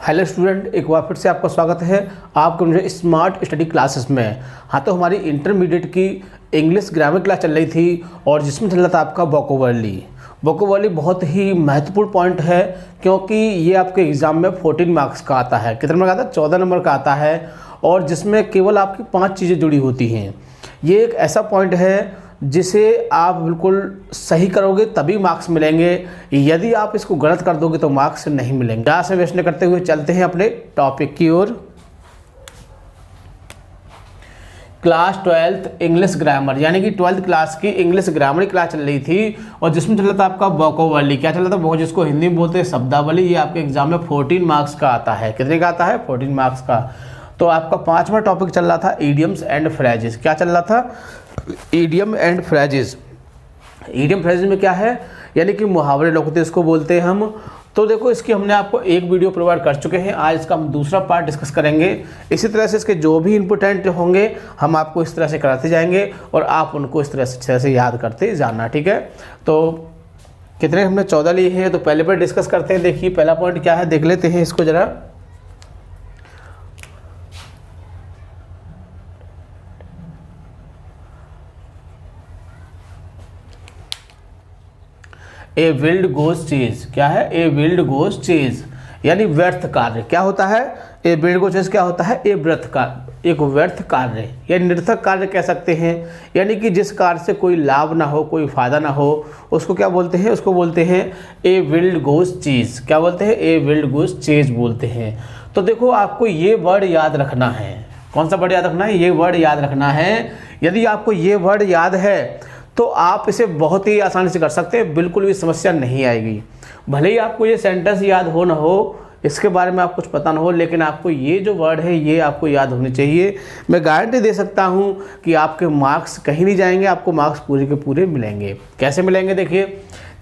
Hello student, एक बार फिर से आपका स्वागत है आपके मुझे स्मार्ट स्टडी क्लासेस में। हाँ, तो हमारी इंटरमीडिएट की इंग्लिश ग्रामर क्लास चल रही थी और जिसमें चल रहा था आपका वोकैबुलरी। वोकैबुलरी बहुत ही महत्वपूर्ण पॉइंट है क्योंकि ये आपके एग्ज़ाम में 14 मार्क्स का आता है। कितने नंबर का आता है? 14 नंबर का आता है और जिसमें केवल आपकी 5 चीज़ें जुड़ी होती हैं। ये एक ऐसा पॉइंट है जिसे आप बिल्कुल सही करोगे तभी मार्क्स मिलेंगे, यदि आप इसको गलत कर दोगे तो मार्क्स नहीं मिलेंगे। यहाँ से वेस्ट करते हुए चलते हैं अपने टॉपिक की ओर। क्लास 12th इंग्लिश ग्रामर यानी कि 12th क्लास की इंग्लिश ग्रामर की क्लास चल रही थी और जिसमें चल रहा था आपका वोकैबुलरी। क्या चल रहा था? वो जिसको हिंदी में बोलते हैं शब्दावली। ये आपके एग्जाम में 14 मार्क्स का आता है। कितने का आता है? 14 मार्क्स का। तो आपका 5वां टॉपिक चल रहा था इडियम्स एंड फ्रेजेस। क्या चल रहा था? Idiom and phrases. Idiom phrases में क्या है? यानी कि मुहावरे लोग होते हैं, इसको बोलते हैं हम। तो देखो, इसकी हमने आपको एक वीडियो प्रोवाइड कर चुके हैं। आज इसका हम दूसरा पार्ट डिस्कस करेंगे। इसी तरह से इसके जो भी इंपॉर्टेंट होंगे हम आपको इस तरह से कराते जाएंगे और आप उनको इस तरह से याद करते जाना। ठीक है, तो कितने हमने 14 लिए हैं, तो पहले पर डिस्कस करते हैं। देखिए पहला पॉइंट क्या है, देख लेते हैं इसको ज़रा। ए विल्ड गोस चेज। क्या है? ए विल्ड गोस चेज यानी व्यर्थ कार्य। क्या होता है? ए विल्ड गोस चेज क्या होता है? एक व्यर्थ कार्य या निरर्थक कार्य कह सकते हैं। यानी कि जिस कार्य से कोई लाभ ना हो, कोई फायदा ना हो, उसको क्या बोलते हैं? उसको बोलते हैं ए विल्ड गोस चेज। क्या बोलते हैं? ए विल्ड गोस चेज बोलते हैं। तो देखो, आपको ये वर्ड याद रखना है। कौन सा वर्ड याद रखना है? ये वर्ड याद रखना है। यदि आपको ये वर्ड याद है तो आप इसे बहुत ही आसानी से कर सकते हैं, बिल्कुल भी समस्या नहीं आएगी। भले ही आपको ये सेंटेंस याद हो ना हो, इसके बारे में आप कुछ पता ना हो, लेकिन आपको ये जो वर्ड है ये आपको याद होनी चाहिए। मैं गारंटी दे सकता हूँ कि आपके मार्क्स कहीं नहीं जाएंगे, आपको मार्क्स पूरे के पूरे मिलेंगे। कैसे मिलेंगे? देखिए,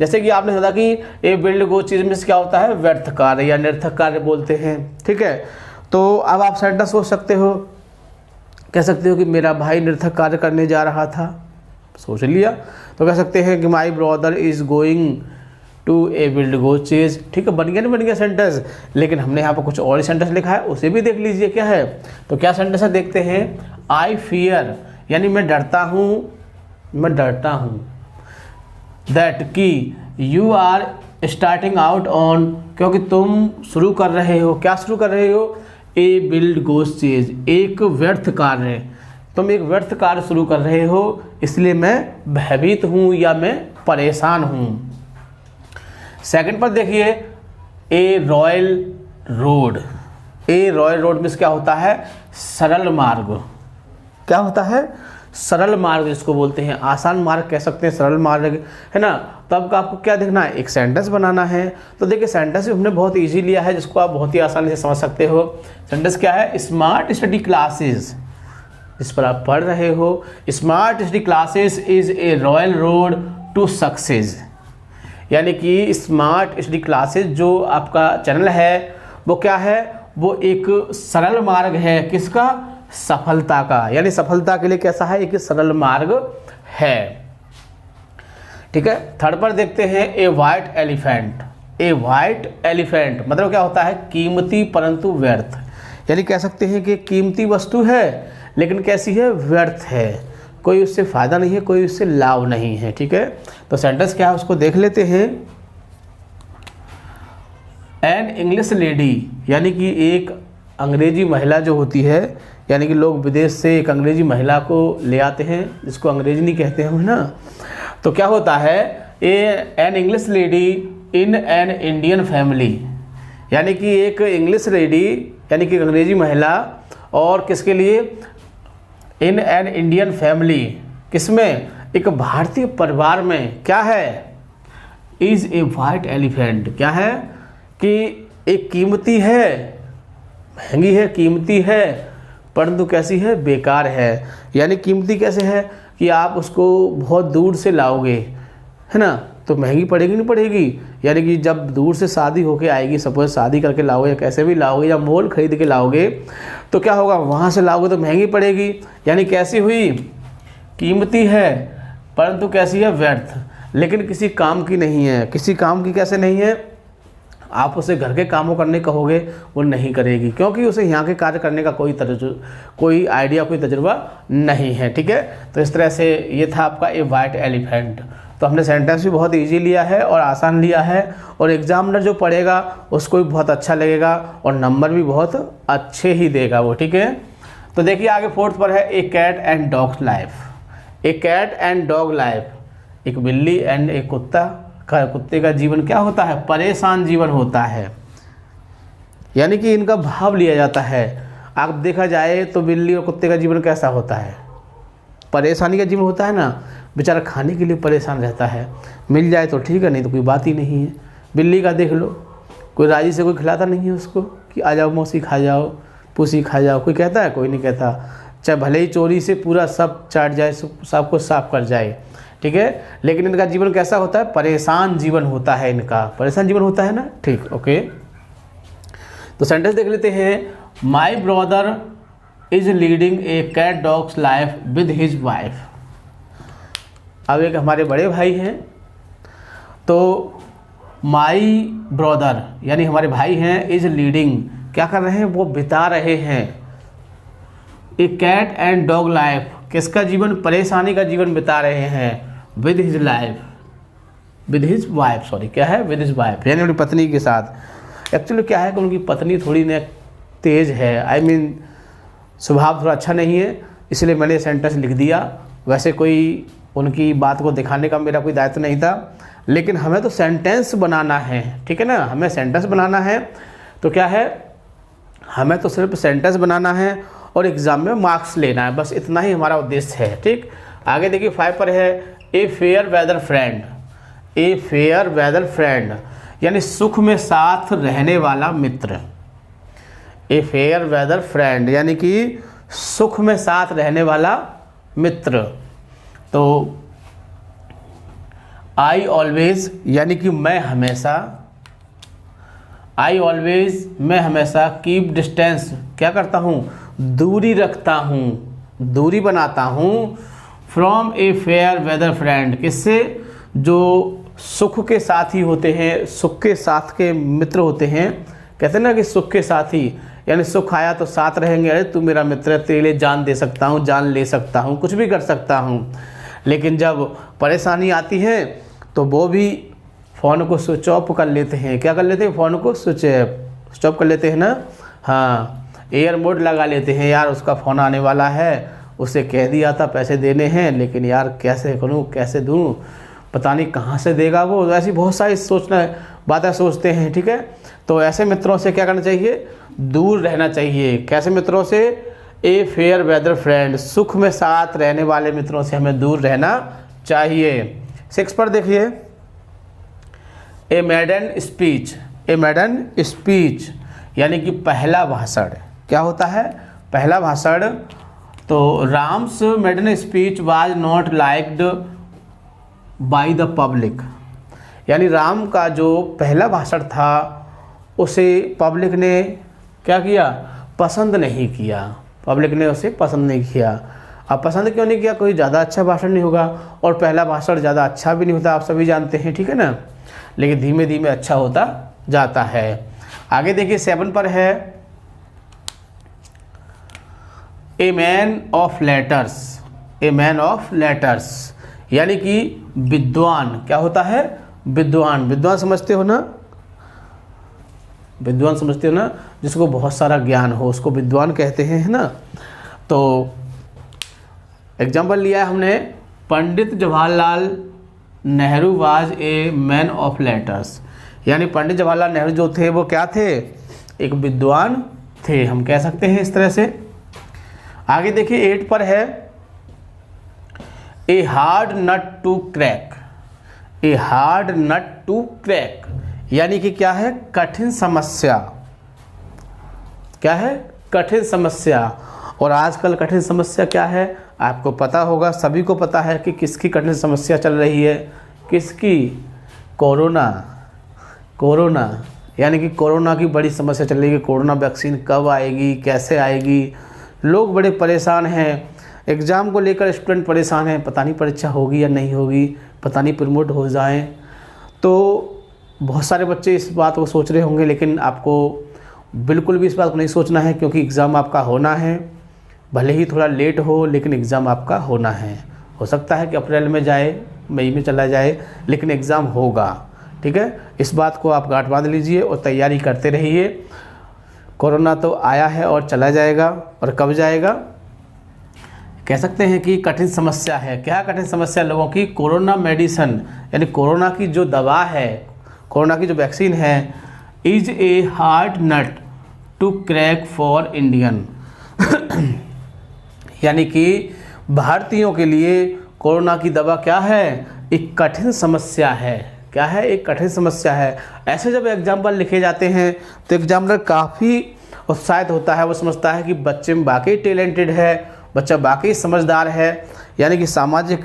जैसे कि आपने सोचा कि ए बिल्ड गो चीज़ में क्या होता है? व्यर्थ कार्य या निरर्थक कार्य बोलते हैं। ठीक है, तो अब आप सेंटेंस सोच सकते हो, कह सकते हो कि मेरा भाई निरर्थक कार्य करने जा रहा था। सोच लिया तो कह सकते हैं कि my brother is going to a wild goose chase. ठीक है, बन गया नहीं? बन गया सेंटेंस। लेकिन हमने यहाँ पर कुछ और सेंटेंस लिखा है, उसे भी देख लीजिए क्या है। तो क्या सेंटेंस है देखते हैं। आई फियर यानी मैं डरता हूँ, दैट कि you are starting out on क्योंकि तुम शुरू कर रहे हो। क्या शुरू कर रहे हो? ए विल्ड गोस चेज, एक व्यर्थ कार्य। तुम एक व्यर्थ कार्य शुरू कर रहे हो, इसलिए मैं भयभीत हूँ या मैं परेशान हूँ। सेकंड पर देखिए, ए रॉयल रोड। ए रॉयल रोड में क्या होता है? सरल मार्ग। क्या होता है? सरल मार्ग इसको बोलते हैं। आसान मार्ग कह सकते हैं, सरल मार्ग है ना। तो अब आपको क्या देखना है? एक सेंटेंस बनाना है। तो देखिए, सेंटेंस हमने बहुत इजी लिया है जिसको आप बहुत ही आसानी से समझ सकते हो। सेंटेंस क्या है? स्मार्ट स्टडी क्लासेस, जिस पर आप पढ़ रहे हो। Smart study classes is a royal road to success. यानी कि स्मार्ट स्टडी क्लासेस जो आपका चैनल है वो क्या है? वो एक सरल मार्ग है। किसका? सफलता का। यानी सफलता के लिए कैसा है? एक सरल मार्ग है। ठीक है, थर्ड पर देखते हैं ए वाइट एलिफेंट। ए वाइट एलिफेंट मतलब क्या होता है? कीमती परंतु व्यर्थ। यानी कह सकते हैं कि कीमती वस्तु है लेकिन कैसी है? व्यर्थ है। कोई उससे फ़ायदा नहीं है, कोई उससे लाभ नहीं है। ठीक है, तो सेंटेंस क्या है उसको देख लेते हैं। एन इंग्लिश लेडी यानी कि एक अंग्रेजी महिला जो होती है, यानी कि लोग विदेश से एक अंग्रेजी महिला को ले आते हैं जिसको अंग्रेजी नहीं कहते हम, है ना। तो क्या होता है? An English lady in an Indian family. यानी कि एक इंग्लिश लेडी यानी कि अंग्रेजी महिला और किसके लिए? In an Indian family. किसमें? एक भारतीय परिवार में। क्या है? Is a white elephant. क्या है? कि एक कीमती है, महंगी है, कीमती है, परंतु कैसी है? बेकार है। यानी कीमती कैसे है कि आप उसको बहुत दूर से लाओगे, है ना, तो महंगी पड़ेगी नहीं पड़ेगी। यानी कि जब दूर से शादी होके आएगी, सपोज शादी करके लाओगे या कैसे भी लाओगे या मोल खरीद के लाओगे, तो क्या होगा? वहाँ से लाओगे तो महंगी पड़ेगी। यानी कैसी हुई? कीमती है परंतु कैसी है? व्यर्थ। लेकिन किसी काम की नहीं है। किसी काम की कैसे नहीं है? आप उसे घर के कामों करने कहोगे वो नहीं करेगी, क्योंकि उसे यहाँ के कार्य करने का कोई आइडिया, कोई तजुर्बा नहीं है। ठीक है, तो इस तरह से ये था आपका ए वाइट एलिफेंट। तो हमने सेंटेंस भी बहुत इजी लिया है और आसान लिया है, और एग्जामिनर जो पढ़ेगा उसको भी बहुत अच्छा लगेगा और नंबर भी बहुत अच्छे ही देगा वो। ठीक है, तो देखिए आगे फोर्थ पर है a cat and dog life. A cat and dog life, एक बिल्ली एंड एक कुत्ते का जीवन क्या होता है? परेशान जीवन होता है, यानी कि इनका भाव लिया जाता है। आप देखा जाए तो बिल्ली और कुत्ते का जीवन कैसा होता है? परेशानी का जीवन होता है ना, बेचारा खाने के लिए परेशान रहता है, मिल जाए तो ठीक है, नहीं तो कोई बात ही नहीं है। बिल्ली का देख लो, कोई राजी से कोई खिलाता नहीं है उसको कि आ जाओ मौसी खा जाओ, पूसी खा जाओ, कोई कहता है? कोई नहीं कहता, चाहे भले ही चोरी से पूरा सब चाट जाए, सब कुछ साफ कर जाए। ठीक है, लेकिन इनका जीवन कैसा होता है? परेशान जीवन होता है इनका, परेशान जीवन होता है ना। ठीक, ओके, तो सेंटेंस देख लेते हैं। My brother is leading a cat dog's life with his wife. अब एक हमारे बड़े भाई हैं, तो माई ब्रदर यानी हमारे भाई हैं, इज लीडिंग क्या कर रहे हैं? वो बिता रहे हैं ए कैट एंड डॉग लाइफ, किसका जीवन? परेशानी का जीवन बिता रहे हैं with his life, with his wife, sorry क्या है? विद हिज वाइफ यानी अपनी पत्नी के साथ। एक्चुअली क्या है कि उनकी पत्नी थोड़ी न तेज है, आई मीन स्वभाव थोड़ा अच्छा नहीं है, इसलिए मैंने सेंटेंस लिख दिया। वैसे कोई उनकी बात को दिखाने का मेरा कोई दायित्व नहीं था, लेकिन हमें तो सेंटेंस बनाना है। ठीक है ना, हमें सेंटेंस बनाना है, तो क्या है, हमें तो सिर्फ सेंटेंस बनाना है और एग्ज़ाम में मार्क्स लेना है, बस इतना ही हमारा उद्देश्य है। ठीक, आगे देखिए 5 पर है a fair weather friend. A fair weather friend यानी सुख में साथ रहने वाला मित्र। ए फेयर वेदर फ्रेंड यानी कि सुख में साथ रहने वाला मित्र। तो आई ऑलवेज यानी कि मैं हमेशा, आई ऑलवेज मैं हमेशा, कीप डिस्टेंस क्या करता हूँ? दूरी रखता हूँ, दूरी बनाता हूँ, from a fair weather friend, किससे? जो सुख के साथी होते हैं, सुख के साथ के मित्र होते हैं। कहते हैं ना कि सुख के साथी, यानी सुख आया तो साथ रहेंगे, अरे तू मेरा मित्र है, तेरे लिए जान दे सकता हूँ, जान ले सकता हूँ, कुछ भी कर सकता हूँ। लेकिन जब परेशानी आती है तो वो भी फ़ोन को स्विच ऑफ कर लेते हैं। क्या कर लेते हैं? फ़ोन को स्विच ऑफ कर लेते हैं ना, हाँ, एयर मोड लगा लेते हैं। यार उसका फ़ोन आने वाला है, उसे कह दिया था पैसे देने हैं, लेकिन यार कैसे करूँ, कैसे दूँ, पता नहीं कहाँ से देगा वो। ऐसी बहुत सारी बातें सोचते हैं। ठीक है, तो ऐसे मित्रों से क्या करना चाहिए? दूर रहना चाहिए। कैसे मित्रों से? ए फेयर वेदर फ्रेंड, सुख में साथ रहने वाले मित्रों से हमें दूर रहना चाहिए। 6 पर देखिए ए मैडन स्पीच। ए मैडन स्पीच यानी कि पहला भाषण। क्या होता है? पहला भाषण। तो Ram's मैडन speech was not liked by the public, यानी राम का जो पहला भाषण था उसे पब्लिक ने क्या किया? पसंद नहीं किया। पब्लिक ने उसे पसंद नहीं किया। अब पसंद क्यों नहीं किया? कोई ज़्यादा अच्छा भाषण नहीं होगा, और पहला भाषण ज़्यादा अच्छा भी नहीं होता, आप सभी जानते हैं। ठीक है ना, लेकिन धीमे धीमे अच्छा होता जाता है। आगे देखिए 7 पर है ए man of letters. A man of letters यानी कि विद्वान। क्या होता है? विद्वान। विद्वान समझते हो ना? विद्वान समझते हो ना? जिसको बहुत सारा ज्ञान हो उसको विद्वान कहते हैं, है ना। तो एग्जाम्पल लिया है हमने, Pandit Jawaharlal Nehru was a man of letters, यानी पंडित जवाहरलाल नेहरू जो थे वो क्या थे? एक विद्वान थे, हम कह सकते हैं इस तरह से। आगे देखिए 8 पर है a hard nut to crack. A hard nut to crack यानी कि क्या है? कठिन समस्या। क्या है? कठिन समस्या। और आजकल कठिन समस्या क्या है? आपको पता होगा, सभी को पता है कि किसकी कठिन समस्या चल रही है। किसकी? कोरोना। कोरोना यानी कि कोरोना की बड़ी समस्या चल रही है। कोरोना वैक्सीन कब आएगी, कैसे आएगी? लोग बड़े परेशान हैं। एग्ज़ाम को लेकर स्टूडेंट परेशान हैं, पता नहीं परीक्षा होगी या नहीं होगी, पता नहीं प्रमोट हो जाएं। तो बहुत सारे बच्चे इस बात को सोच रहे होंगे, लेकिन आपको बिल्कुल भी इस बात को नहीं सोचना है, क्योंकि एग्ज़ाम आपका होना है, भले ही थोड़ा लेट हो लेकिन एग्ज़ाम आपका होना है। हो सकता है कि अप्रैल में जाए, मई में चला जाए, लेकिन एग्ज़ाम होगा, ठीक है। इस बात को आप गांठ बांध लीजिए और तैयारी करते रहिए। कोरोना तो आया है और चला जाएगा, और कब जाएगा कह सकते हैं कि कठिन समस्या है। क्या कठिन समस्या लोगों की? कोरोना मेडिसिन, यानी कोरोना की जो दवा है, कोरोना की जो वैक्सीन है, is a hard nut to crack for Indian यानी कि भारतीयों के लिए कोरोना की दवा क्या है? एक कठिन समस्या है। क्या है? एक कठिन समस्या है। ऐसे जब एग्जाम्पल लिखे जाते हैं तो एग्जामिनर काफ़ी उत्साहित होता है, वो समझता है कि बच्चे में वाकई टैलेंटेड है, बच्चा वाकई समझदार है, यानी कि सामाजिक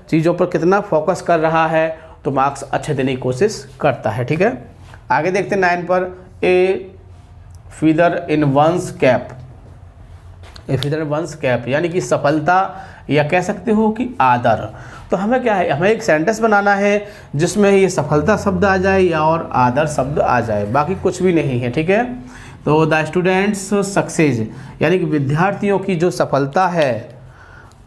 चीज़ों पर कितना फोकस कर रहा है, तो मार्क्स अच्छे देने की कोशिश करता है, ठीक है। आगे देखते हैं 9 पर, ए feather in one's cap. A feather in one's cap यानी कि सफलता, या कह सकते हो कि आदर। तो हमें क्या है, हमें एक सेंटेंस बनाना है जिसमें ये सफलता शब्द आ जाए या और आदर शब्द आ जाए, बाकी कुछ भी नहीं है, ठीक है। तो द स्टूडेंट्स सक्सेस यानी कि विद्यार्थियों की जो सफलता है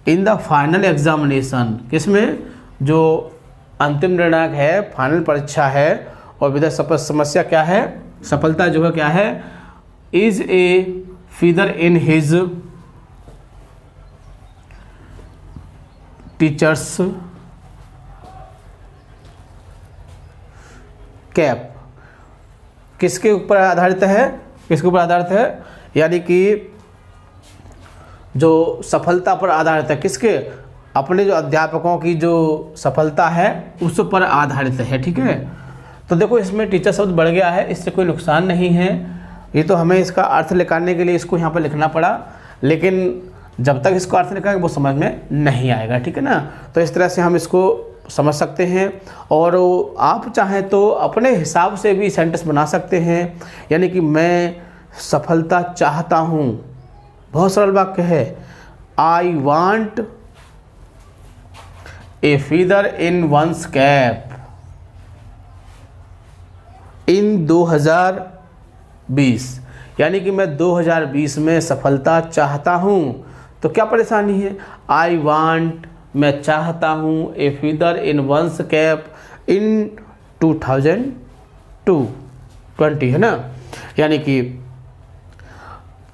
इन द फाइनल एग्जामिनेशन, किसमें? जो अंतिम निर्णायक है, फाइनल परीक्षा है, और विद्या समस्या क्या है? सफलता जो है क्या है? Is a feather in his teachers cap. किसके ऊपर आधारित है? किसके ऊपर आधारित है? यानी कि जो सफलता पर आधारित है, किसके? अपने जो अध्यापकों की जो सफलता है उस पर आधारित है, ठीक है। तो देखो इसमें टीचर शब्द बढ़ गया है, इससे कोई नुकसान नहीं है, ये तो हमें इसका अर्थ निकालने के लिए इसको यहाँ पर लिखना पड़ा, लेकिन जब तक इसको अर्थ निकालेंगे वो समझ में नहीं आएगा, ठीक है ना। तो इस तरह से हम इसको समझ सकते हैं, और आप चाहें तो अपने हिसाब से भी सेंटेंस बना सकते हैं, यानी कि मैं सफलता चाहता हूँ, बहुत सरल वाक्य है, I want a feather in one's cap in 2020, यानी कि मैं 2020 में सफलता चाहता हूँ। तो क्या परेशानी है? आई वांट, मैं चाहता हूँ, ए feather in one's cap in 2020 है ना, यानी कि।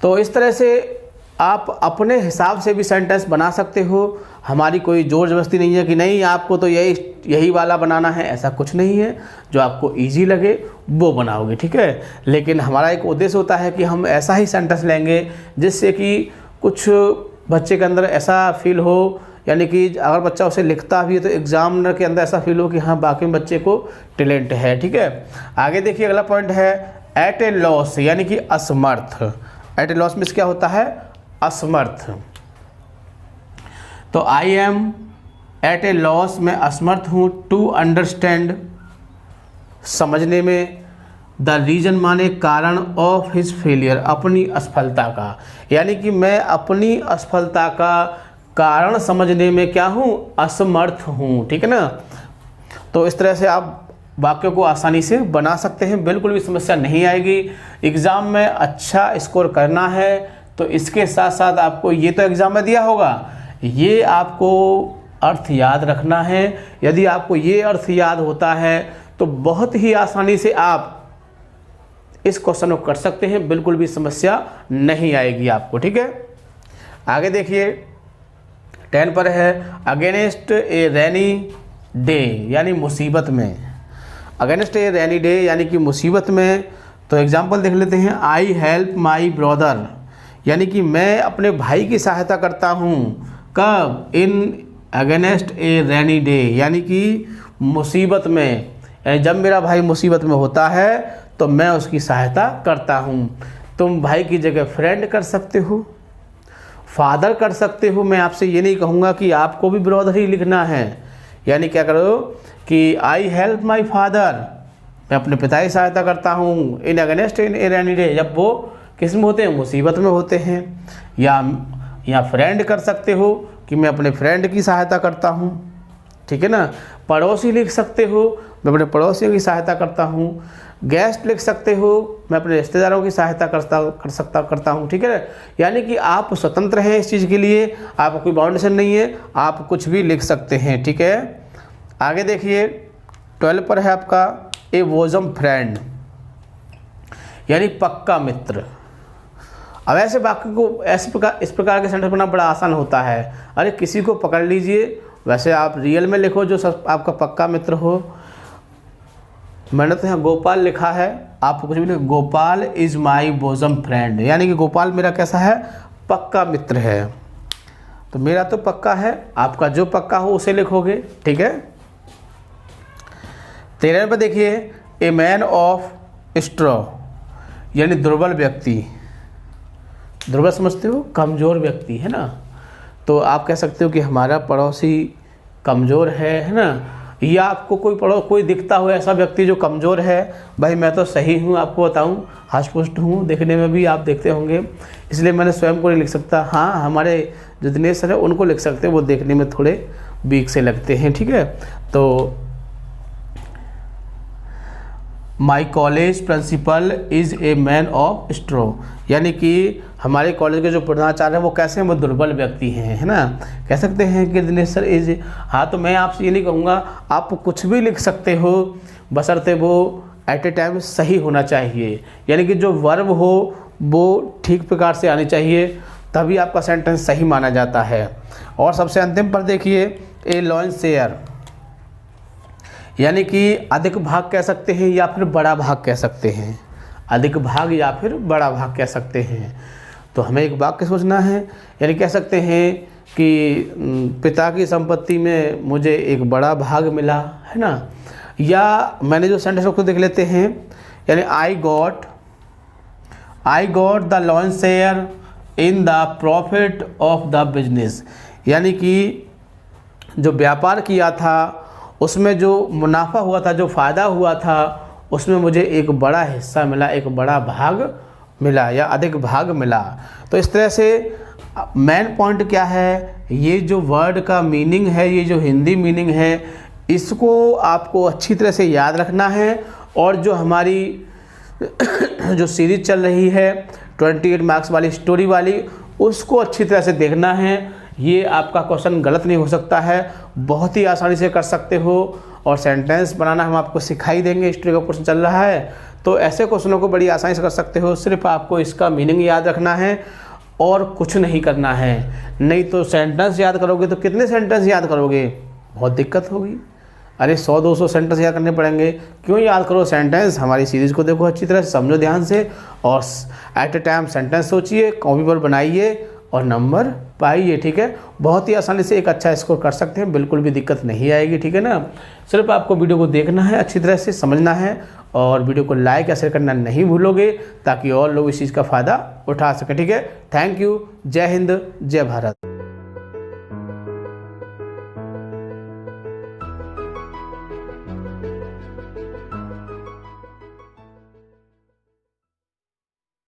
तो इस तरह से आप अपने हिसाब से भी सेंटेंस बना सकते हो, हमारी कोई जोर जबरदस्ती नहीं है कि नहीं आपको तो यही वाला बनाना है, ऐसा कुछ नहीं है। जो आपको इजी लगे वो बनाओगे, ठीक है। लेकिन हमारा एक उद्देश्य होता है कि हम ऐसा ही सेंटेंस लेंगे जिससे कि कुछ बच्चे के अंदर ऐसा फील हो, यानी कि अगर बच्चा उसे लिखता भी है तो एग्जामिनर के अंदर ऐसा फील हो कि हाँ बाकी बच्चे को टैलेंट है, ठीक है। आगे देखिए अगला पॉइंट है एट ए लॉस, यानी कि असमर्थ। एट ए लॉस में क्या होता है? असमर्थ। तो I am at a loss, मैं असमर्थ हूँ, टू अंडरस्टैंड, समझने में, द रीजन माने कारण, ऑफ हिज फेलियर, अपनी असफलता का, यानी कि मैं अपनी असफलता का कारण समझने में क्या हूँ? असमर्थ हूँ, ठीक है ना। तो इस तरह से आप वाक्यों को आसानी से बना सकते हैं, बिल्कुल भी समस्या नहीं आएगी। एग्ज़ाम में अच्छा स्कोर करना है तो इसके साथ साथ आपको ये तो एग्ज़ाम में दिया होगा, ये आपको अर्थ याद रखना है। यदि आपको ये अर्थ याद होता है तो बहुत ही आसानी से आप इस क्वेश्चन को कर सकते हैं, बिल्कुल भी समस्या नहीं आएगी आपको, ठीक है। आगे देखिए 10 पर है अगेंस्ट ए रेनी डे, यानी मुसीबत में। अगेंस्ट ए रेनी डे यानी कि मुसीबत में। तो एग्जाम्पल देख लेते हैं, आई हेल्प माई ब्रदर, यानी कि मैं अपने भाई की सहायता करता हूँ। कब? In against A rainy day, यानी कि मुसीबत में, यानी जब मेरा भाई मुसीबत में होता है तो मैं उसकी सहायता करता हूँ। तुम भाई की जगह फ्रेंड कर सकते हो, फादर कर सकते हो। मैं आपसे ये नहीं कहूँगा कि आपको भी ब्रदर ही लिखना है, यानी क्या करो कि आई हेल्प माई फादर, मैं अपने पिता की सहायता करता हूँ। In against in A rainy day, जब वो किस में होते हैं? मुसीबत में होते हैं। या फ्रेंड कर सकते हो कि मैं अपने फ्रेंड की सहायता करता हूँ, ठीक है ना। पड़ोसी लिख सकते हो, मैं अपने पड़ोसियों की सहायता करता हूँ। गेस्ट लिख सकते हो, मैं अपने रिश्तेदारों की सहायता करता हूँ, ठीक है। यानी कि आप स्वतंत्र हैं इस चीज़ के लिए, आपको कोई बाउंडेशन नहीं है, आप कुछ भी लिख सकते हैं, ठीक है। आगे देखिए 12 पर है आपका ए बोसम फ्रेंड, यानी पक्का मित्र। अब ऐसे वाक्य को इस प्रकार के सेंटेंस बनाना बड़ा आसान होता है। अरे किसी को पकड़ लीजिए, वैसे आप रियल में लिखो जो आपका पक्का मित्र हो। मैंने तो यहाँ गोपाल लिखा है, आप कुछ भी नहीं, गोपाल इज़ माई बोसम फ्रेंड, यानी कि गोपाल मेरा कैसा है, पक्का मित्र है। तो मेरा तो पक्का है, आपका जो पक्का हो उसे लिखोगे, ठीक है। 13 पर देखिए ए मैन ऑफ स्ट्रॉ, यानी दुर्बल व्यक्ति। दुर्बल समझते हो, कमज़ोर व्यक्ति, है ना। तो आप कह सकते हो कि हमारा पड़ोसी कमज़ोर है ना। या आपको कोई दिखता हो ऐसा व्यक्ति जो कमज़ोर है, भाई मैं तो सही हूँ, आपको बताऊँ हष्ट-पुष्ट हूँ, देखने में भी आप देखते होंगे, इसलिए मैंने स्वयं को नहीं लिख सकता। हाँ, हमारे जो दिनेश सर है उनको लिख सकते हैं, वो देखने में थोड़े वीक से लगते हैं, ठीक है। तो my college principal is a man of straw, यानी कि हमारे कॉलेज के जो प्रधानाचार्य हैं वो कैसे हैं, वो दुर्बल व्यक्ति हैं, है ना। कह सकते हैं कि दिनेश सर इज, हाँ तो मैं आपसे ये नहीं कहूँगा, आप कुछ भी लिख सकते हो, बशर्ते वो एट ए टाइम सही होना चाहिए, यानी कि जो वर्ब हो वो ठीक प्रकार से आनी चाहिए, तभी आपका सेंटेंस सही माना जाता है। और सबसे अंतिम पर देखिए ए लॉयन शेयर, यानी कि अधिक भाग कह सकते हैं या फिर बड़ा भाग कह सकते हैं, अधिक भाग या फिर बड़ा भाग कह सकते हैं। तो हमें एक वाक्य सोचना है, यानी कह सकते हैं कि पिता की संपत्ति में मुझे एक बड़ा भाग मिला, है ना। या मैंने जो सेंटेंस को देख लेते हैं, यानी I got the lion share in the profit of the business, यानी कि जो व्यापार किया था उसमें जो मुनाफा हुआ था, जो फ़ायदा हुआ था, उसमें मुझे एक बड़ा हिस्सा मिला, एक बड़ा भाग मिला या अधिक भाग मिला। तो इस तरह से मेन पॉइंट क्या है, ये जो वर्ड का मीनिंग है, ये जो हिंदी मीनिंग है, इसको आपको अच्छी तरह से याद रखना है। और जो हमारी जो सीरीज़ चल रही है 28 मार्क्स वाली स्टोरी वाली, उसको अच्छी तरह से देखना है। ये आपका क्वेश्चन गलत नहीं हो सकता है, बहुत ही आसानी से कर सकते हो। और सेंटेंस बनाना हम आपको सिखाई देंगे, स्टोरी का क्वेश्चन चल रहा है, तो ऐसे क्वेश्चनों को बड़ी आसानी से कर सकते हो। सिर्फ आपको इसका मीनिंग याद रखना है और कुछ नहीं करना है। नहीं तो सेंटेंस याद करोगे तो कितने सेंटेंस याद करोगे, बहुत दिक्कत होगी। अरे 100-200 सेंटेंस याद करने पड़ेंगे। क्यों याद करो सेंटेंस, हमारी सीरीज़ को देखो अच्छी तरह से, समझो ध्यान से, और एट ए टाइम सेंटेंस सोचिए, कॉपी पर बनाइए और नंबर पाइए, ठीक है। बहुत ही आसानी से एक अच्छा स्कोर कर सकते हैं, बिल्कुल भी दिक्कत नहीं आएगी, ठीक है ना। सिर्फ आपको वीडियो को देखना है, अच्छी तरह से समझना है, और वीडियो को लाइक या शेयर करना नहीं भूलोगे, ताकि और लोग इस चीज़ का फ़ायदा उठा सकें, ठीक है। थैंक यू, जय हिंद, जय भारत।